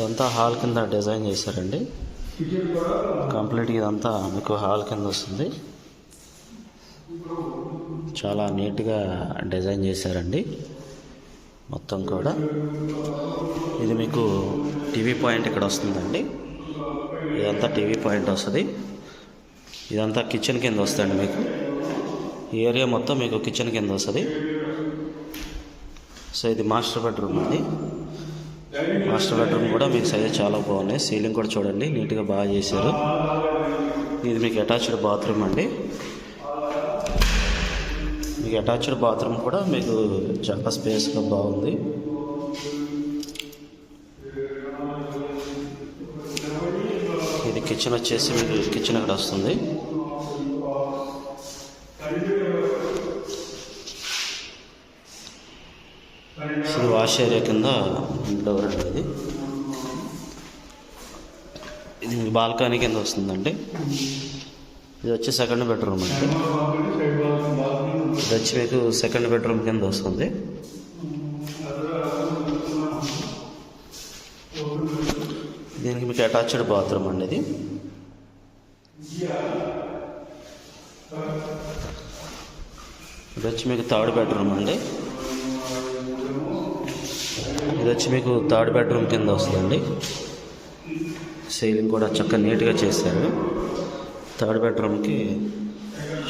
ఇదంతా హాల్ కింద డిజైన్ చేశారండి. కంప్లీట్గా ఇదంతా మీకు హాల్ కింద వస్తుంది. చాలా నీట్గా డిజైన్ చేశారండి మొత్తం కూడా. ఇది మీకు టీవీ పాయింట్ ఇక్కడ వస్తుందండి. ఇదంతా టీవీ పాయింట్ వస్తుంది. ఇదంతా కిచెన్ కింద వస్తుందండి. మీకు ఈ ఏరియా మొత్తం మీకు కిచెన్ కింద వస్తుంది. సో ఇది మాస్టర్ బెడ్రూమ్ అండి. మాస్టర్ బెడ్రూమ్ కూడా మీకు సైజ్ చాలా బాగున్నాయి. సీలింగ్ కూడా చూడండి నీట్గా బాగా చేశారు. ఇది మీకు అటాచ్డ్ బాత్రూమ్ అండి. మీకు అటాచ్డ్ బాత్రూమ్ కూడా మీకు చాలా స్పేస్గా బాగుంది. ఇది కిచెన్ వచ్చేసి మీకు కిచెన్ అక్కడ వస్తుంది. ఇది వాష్ ఏరియా కింద డోర్ అండి. ఇది మీ బాల్కనీ కింద వస్తుందండి. ఇది వచ్చి సెకండ్ బెడ్రూమ్ అండి. ఇది వచ్చి మీకు సెకండ్ బెడ్రూమ్ కింద వస్తుంది. దీనికి మీకు అటాచ్డ్ బాత్రూమ్ అండి. ఇది వచ్చి మీకు థర్డ్ బెడ్రూమ్ అండి. ఇది వచ్చి మీకు థర్డ్ బెడ్రూమ్ కింద వస్తుందండి. సీలింగ్ కూడా చక్కగా నీట్గా చేశారు. థర్డ్ బెడ్రూమ్కి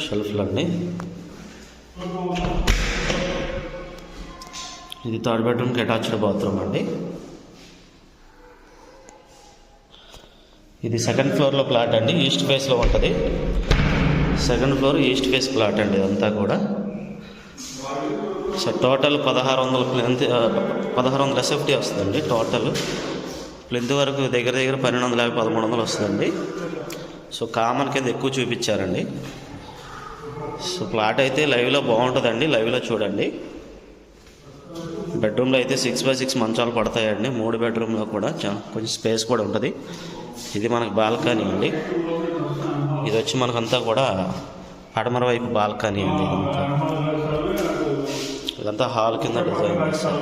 షెల్ఫ్లు అండి. ఇది థర్డ్ బెడ్రూమ్కి అటాచ్డ్ బాత్రూమ్ అండి. ఇది సెకండ్ ఫ్లోర్లో ప్లాట్ అండి. ఈస్ట్ ఫేస్లో ఉంటుంది. Second floor east phase plot అండి ఇదంతా కూడా. సో టోటల్ 1600 ఎస్ఎఫ్టీ వస్తుందండి. టోటల్ ప్లింత్ వరకు దగ్గర 1250 1300 వస్తుందండి. సో కామన్ కింద ఎక్కువ చూపించారండి. సో ప్లాట్ అయితే లైవ్లో బాగుంటుందండి. లైవ్లో చూడండి. బెడ్రూమ్లో అయితే 6x6 మంచాలు పడతాయండి. 3 బెడ్రూమ్లో కూడా కొంచెం స్పేస్ కూడా ఉంటుంది. ఇది మనకు బాల్కనీ అండి. ఇది వచ్చి మనకంతా కూడా పడమర వైపు బాల్కనీ అండి. ఇదంతా హాల్ కింద డిజైన్ చేస్తారు.